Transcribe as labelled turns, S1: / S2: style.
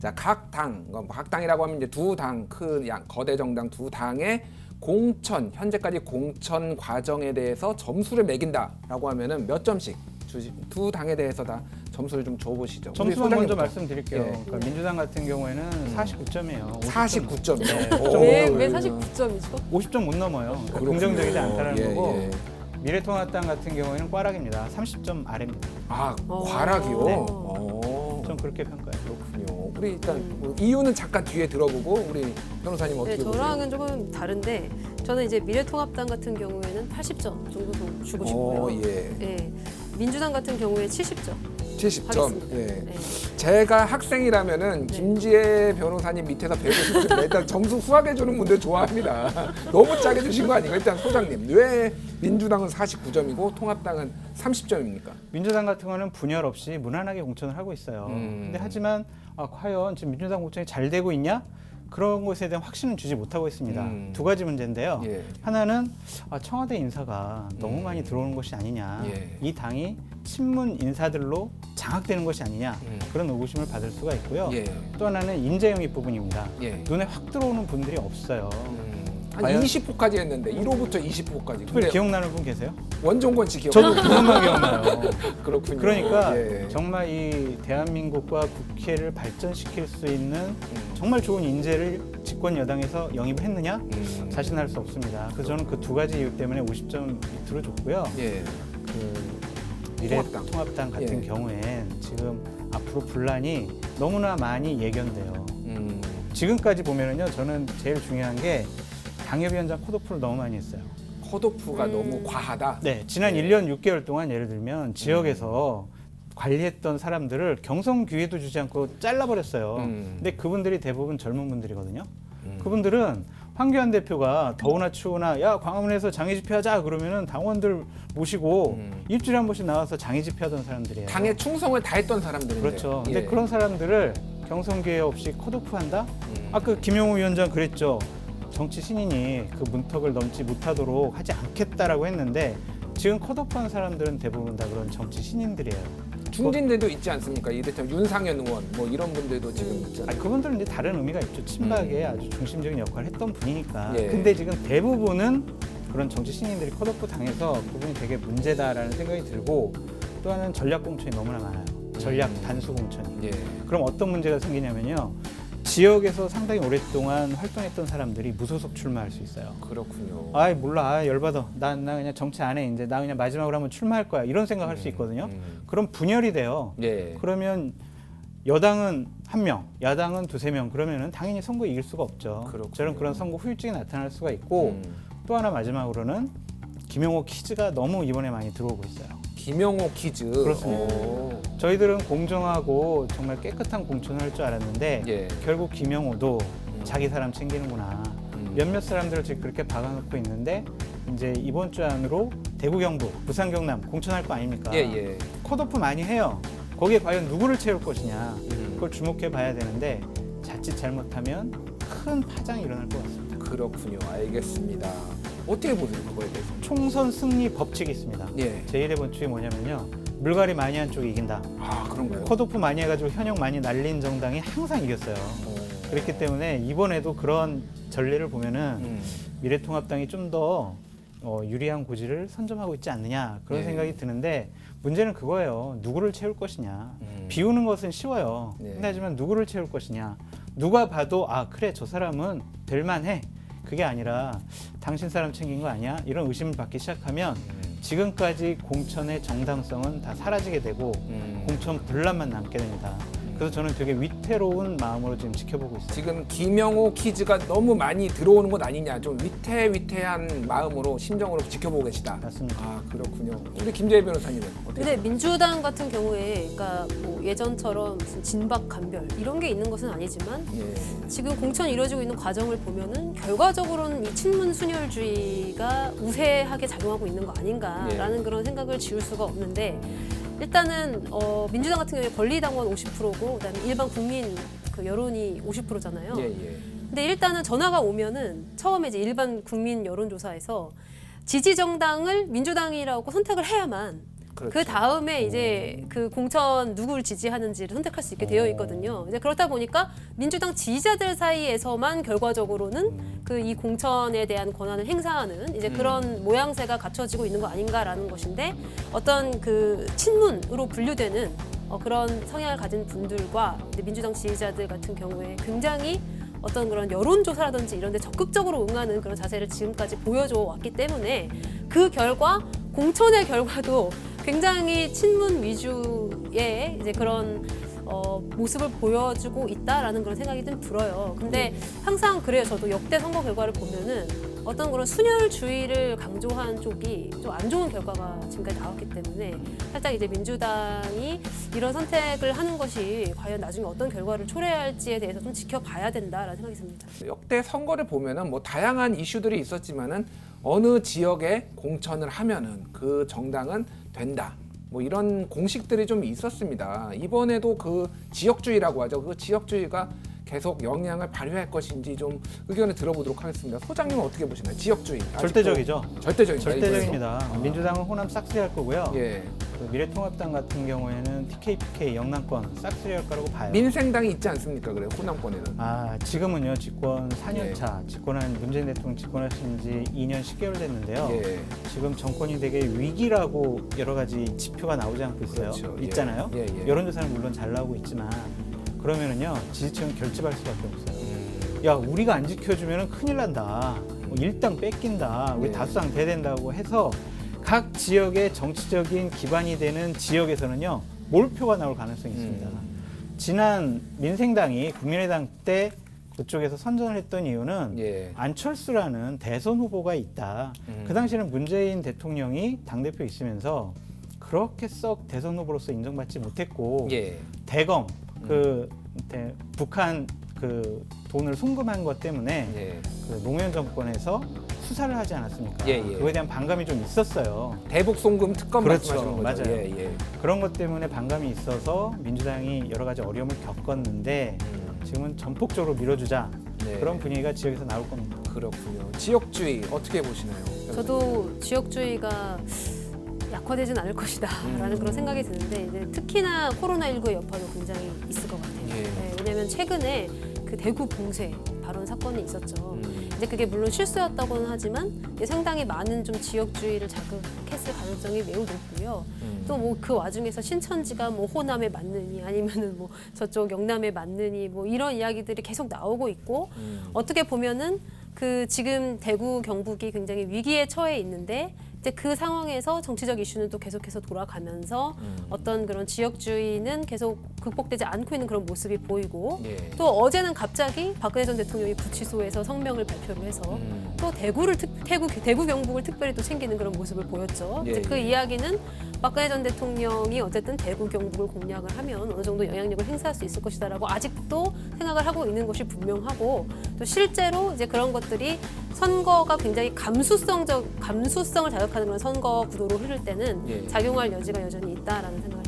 S1: 자, 각 당이라고 하면 이제 두 당, 큰 거대 정당 두 당의 공천, 현재까지 공천 과정에 대해서 점수를 매긴다라고 하면은 몇 점씩 두 당에 대해서 다 점수를 좀 줘보시죠.
S2: 점수만 먼저 말씀드릴게요.
S1: 예.
S2: 그러니까 민주당 같은 경우에는 49점이에요.
S1: 49점이요.
S3: 왜 49점이죠?
S2: 50점 못 넘어요. 그러니까
S1: 그렇군요.
S2: 긍정적이지 않다는
S1: 예,
S2: 거고
S1: 예.
S2: 미래통합당 같은 경우에는 꽈락입니다. 30점 아래입니다.
S1: 아, 과락이요?
S2: 네.
S1: 어,
S2: 좀 그렇게 평가해요.
S1: 그렇군요. 우리 일단 뭐 이유는 잠깐 뒤에 들어보고 우리 변호사님 어떻게
S3: 네,
S1: 보세요?
S3: 저랑은 조금 다른데 저는 이제 미래통합당 같은 경우에는 80점 정도 주고 싶고요.
S1: 예.
S3: 예. 민주당 같은 경우에 70점.
S1: 70점.
S3: 하겠습니다.
S1: 예.
S3: 네.
S1: 제가 학생이라면은
S3: 네.
S1: 김지혜 변호사님 밑에서 배우고 싶은데 일단 점수 후하게 주는 분들 좋아합니다. 너무 짜게 주신 거 아닌가요? 일단 소장님, 왜 민주당은 49점이고 통합당은 30점입니까?
S2: 민주당 같은 경우는 분열 없이 무난하게 공천을 하고 있어요. 근데 하지만 과연 지금 민주당 공천이 잘 되고 있냐? 그런 것에 대한 확신은 주지 못하고 있습니다. 두 가지 문제인데요.
S1: 예.
S2: 하나는 청와대 인사가 너무 많이 들어오는 것이 아니냐.
S1: 예.
S2: 이 당이 친문 인사들로 장악되는 것이 아니냐. 그런 의구심을 받을 수가 있고요.
S1: 예.
S2: 또 하나는 인재 영입 부분입니다.
S1: 예.
S2: 눈에 확 들어오는 분들이 없어요.
S1: 한
S2: 과연-
S1: 20호까지 했는데 1호부터 20호까지.
S2: 특별히 기억나는 분 계세요?
S1: 원종건 씨 기억.
S2: 저도 그것만 기억나요.
S1: 그렇군요.
S2: 그러니까
S1: 예.
S2: 정말 이 대한민국과 국회를 발전시킬 수 있는 정말 좋은 인재를 집권 여당에서 영입을 했느냐? 자신할 수 없습니다. 그래서 저는 그 두 가지 이유 때문에 50점 밑으로 줬고요.
S1: 예.
S2: 그
S1: 통합당.
S2: 미래통합당 같은
S1: 예.
S2: 경우엔 지금 앞으로 분란이 너무나 많이 예견돼요.
S1: 음.
S2: 지금까지 보면은요, 저는 제일 중요한 게 당협위원장 컷오프를 너무 많이 했어요.
S1: 컷오프가 너무 과하다.
S2: 네, 지난 1년 6개월 동안 예를 들면 지역에서 관리했던 사람들을 경선 기회도 주지 않고 잘라버렸어요. 근데 그분들이 대부분 젊은 분들이거든요. 그분들은 황교안 대표가 더우나 추우나 야 광화문에서 장애 집회하자 그러면은 당원들 모시고 일주일에 한 번씩 나와서 장애 집회하던 사람들이에요.
S1: 당에 충성을 다했던 사람들인데.
S2: 그렇죠. 근데
S1: 예.
S2: 그런 사람들을 경선 기회 없이 컷오프한다? 아까 김용우 위원장 그랬죠. 정치 신인이 그 문턱을 넘지 못하도록 하지 않겠다라고 했는데 지금 컷오프한 사람들은 대부분 다 그런 정치 신인들이에요.
S1: 중진들도 있지 않습니까? 이를테면 윤상현 의원 뭐 이런 분들도 지금 있잖아요.
S2: 그분들은 이제 다른 의미가 있죠. 친박에 아주 중심적인 역할을 했던 분이니까.
S1: 예.
S2: 근데 지금 대부분은 그런 정치 신인들이 컷오프 당해서 그분이 되게 문제다라는 생각이 들고 또 하나는 전략 공천이 너무나 많아요. 전략 단수 공천이.
S1: 예.
S2: 그럼 어떤 문제가 생기냐면요. 지역에서 상당히 오랫동안 활동했던 사람들이 무소속 출마할 수 있어요.
S1: 그렇군요.
S2: 아이 몰라, 열받아. 나 그냥 정치 안 해. 이제 나 그냥 마지막으로 한번 출마할 거야. 이런 생각할 수 있거든요. 그럼 분열이 돼요.
S1: 예.
S2: 그러면 여당은 한 명, 야당은 두세 명 그러면은 당연히 선거 이길 수가 없죠.
S1: 그렇군요.
S2: 저는 그런 선거 후유증이 나타날 수가 있고 또 하나 마지막으로는 김용호 퀴즈가 너무 이번에 많이 들어오고 있어요.
S1: 김영호 퀴즈.
S2: 그렇습니다.
S1: 오.
S2: 저희들은 공정하고 정말 깨끗한 공천을 할 줄 알았는데
S1: 예.
S2: 결국 김용호도 자기 사람 챙기는구나. 몇몇 사람들을 지금 그렇게 박아놓고 있는데 이제 이번 주 안으로 대구, 경북, 부산, 경남 공천할 거 아닙니까?
S1: 예, 예.
S2: 컷오프 많이 해요. 거기에 과연 누구를 채울 것이냐 그걸 주목해 봐야 되는데 자칫 잘못하면 큰 파장이 일어날 것 같습니다.
S1: 그렇군요. 알겠습니다. 어떻게 보세요, 그거에 대해서?
S2: 총선 승리 법칙이 있습니다.
S1: 예.
S2: 제1의 법칙이 뭐냐면요. 물갈이 많이 한 쪽이 이긴다.
S1: 아, 그런가요?
S2: 컷오프 많이 해가지고 현역 많이 날린 정당이 항상 이겼어요. 그렇기 때문에 이번에도 그런 전례를 보면은 미래통합당이 좀 더 유리한 고지를 선점하고 있지 않느냐 그런
S1: 예.
S2: 생각이 드는데 문제는 그거예요. 누구를 채울 것이냐. 비우는 것은 쉬워요.
S1: 예.
S2: 근데 하지만 누구를 채울 것이냐. 누가 봐도 아 그래 저 사람은 될만해. 그게 아니라 당신 사람 챙긴 거 아니야? 이런 의심을 받기 시작하면 지금까지 공천의 정당성은 다 사라지게 되고 공천 분란만 남게 됩니다. 그래서 저는 되게 위태로운 마음으로 지금 지켜보고 있어요.
S1: 지금 김영호 퀴즈가 너무 많이 들어오는 것 아니냐, 좀 위태위태한 마음으로 심정으로 지켜보고 계시다.
S2: 맞습니다.
S1: 아, 그렇군요. 우리 김재희 변호사님은 어떻게?
S3: 근데 민주당 같은 경우에 그러니까 뭐 예전처럼 무슨 진박 간별 이런 게 있는 것은 아니지만
S1: 예.
S3: 지금 공천이 이루어지고 있는 과정을 보면은 결과적으로는 이 친문 순혈주의가 우세하게 작용하고 있는 거 아닌가라는 그런 생각을 지울 수가 없는데 일단은 민주당 같은 경우에 권리당원 50%고 그다음에 일반 국민 그 여론이 50%잖아요.
S1: 예, 예.
S3: 근데 일단은 전화가 오면은 처음에 이제 일반 국민 여론조사에서 지지 정당을 민주당이라고 선택을 해야만
S1: 그렇죠.
S3: 그 다음에 이제 그 공천 누구를 지지하는지를 선택할 수 있게 되어 있거든요. 이제 그렇다 보니까 민주당 지지자들 사이에서만 결과적으로는 그 이 공천에 대한 권한을 행사하는 이제 그런 모양새가 갖춰지고 있는 거 아닌가라는 것인데 어떤 그 친문으로 분류되는 그런 성향을 가진 분들과 이제 민주당 지지자들 같은 경우에 굉장히 어떤 그런 여론조사라든지 이런 데 적극적으로 응하는 그런 자세를 지금까지 보여줘 왔기 때문에 그 결과 공천의 결과도 굉장히 친문 위주의 이제 그런 모습을 보여주고 있다라는 그런 생각이 좀 들어요. 근데 항상 그래요. 저도 역대 선거 결과를 보면은 어떤 그런 순혈주의를 강조한 쪽이 좀 안 좋은 결과가 지금까지 나왔기 때문에 살짝 이제 민주당이 이런 선택을 하는 것이 과연 나중에 어떤 결과를 초래할지에 대해서 좀 지켜봐야 된다라는 생각이 듭니다.
S1: 역대 선거를 보면은 뭐 다양한 이슈들이 있었지만은 어느 지역에 공천을 하면은 그 정당은 된다. 뭐 이런 공식들이 좀 있었습니다. 이번에도 그 지역주의라고 하죠. 그 지역주의가 계속 영향을 발휘할 것인지 좀 의견을 들어보도록 하겠습니다. 소장님은 어떻게 보시나요? 지역주의. 아직도
S2: 절대적이죠.
S1: 절대적입니다.
S2: 민주당은 호남 싹쓸이 할 거고요.
S1: 예.
S2: 그 미래통합당 같은 경우에는 TK, 영남권 싹쓸이 할 거라고 봐요.
S1: 민생당이 있지 않습니까? 그래요. 호남권에는.
S2: 지금은요 집권 4년 차, 집권한 문재인 대통령 집권하신 지 2년 10개월 됐는데요.
S1: 예.
S2: 지금 정권이 되게 위기라고 여러 가지 지표가 나오지 않고 있어요.
S1: 그렇죠. 예.
S2: 있잖아요.
S1: 예, 예.
S2: 여론조사는 물론 잘 나오고 있지만 그러면은요 지지층은 결집할 수밖에 없어요. 야 우리가 안 지켜주면 큰일 난다. 일당 뺏긴다. 우리
S1: 예.
S2: 다수당 대된다고 해서 각 지역의 정치적인 기반이 되는 지역에서는요 몰표가 나올 가능성이 있습니다. 지난 민생당이 국민의당 때 그쪽에서 선전을 했던 이유는
S1: 예.
S2: 안철수라는 대선 후보가 있다. 그 당시에는 문재인 대통령이 당대표 있으면서 그렇게 썩 대선 후보로서 인정받지 못했고
S1: 예.
S2: 대검 북한 그 돈을 송금한 것 때문에
S1: 예.
S2: 그 노무현 정권에서 수사를 하지 않았습니까?
S1: 예, 예.
S2: 그거에 대한 반감이 좀 있었어요.
S1: 대북 송금 특검
S2: 그렇죠.
S1: 말씀하시는 거죠.
S2: 맞아요.
S1: 예, 예.
S2: 그런 것 때문에 반감이 있어서 민주당이 여러 가지 어려움을 겪었는데 지금은 전폭적으로 밀어주자
S1: 네.
S2: 그런 분위기가 지역에서 나올 겁니다.
S1: 그렇군요. 지역주의 어떻게 보시나요?
S3: 저도 지역주의가 약화되진 않을 것이다라는 그런 생각이 드는데 이제 특히나 코로나19의 여파도 굉장히 있을 것 같아요.
S1: 예.
S3: 네, 왜냐하면 최근에 그 대구 봉쇄 발언 사건이 있었죠. 이제 그게 물론 실수였다고는 하지만 이제 상당히 많은 좀 지역주의를 자극했을 가능성이 매우 높고요. 또 뭐 그 와중에서 신천지가 뭐 호남에 맞느니 아니면은 뭐 저쪽 영남에 맞느니 뭐 이런 이야기들이 계속 나오고 있고 어떻게 보면은 그 지금 대구 경북이 굉장히 위기에 처해 있는데 이제 그 상황에서 정치적 이슈는 또 계속해서 돌아가면서 어떤 그런 지역주의는 계속 극복되지 않고 있는 그런 모습이 보이고
S1: 예.
S3: 또 어제는 갑자기 박근혜 전 대통령이 구치소에서 성명을 발표를 해서 또 대구 경북을 특별히 또 챙기는 그런 모습을 보였죠.
S1: 예,
S3: 이제 그
S1: 예.
S3: 이야기는 박근혜 전 대통령이 어쨌든 대구 경북을 공략을 하면 어느 정도 영향력을 행사할 수 있을 것이다라고 아직도 생각을 하고 있는 것이 분명하고 또 실제로 이제 그런 것들이 선거가 굉장히 감수성을 자극하는 그런 선거 구도로 흐를 때는
S1: 예.
S3: 작용할 여지가 여전히 있다라는 생각을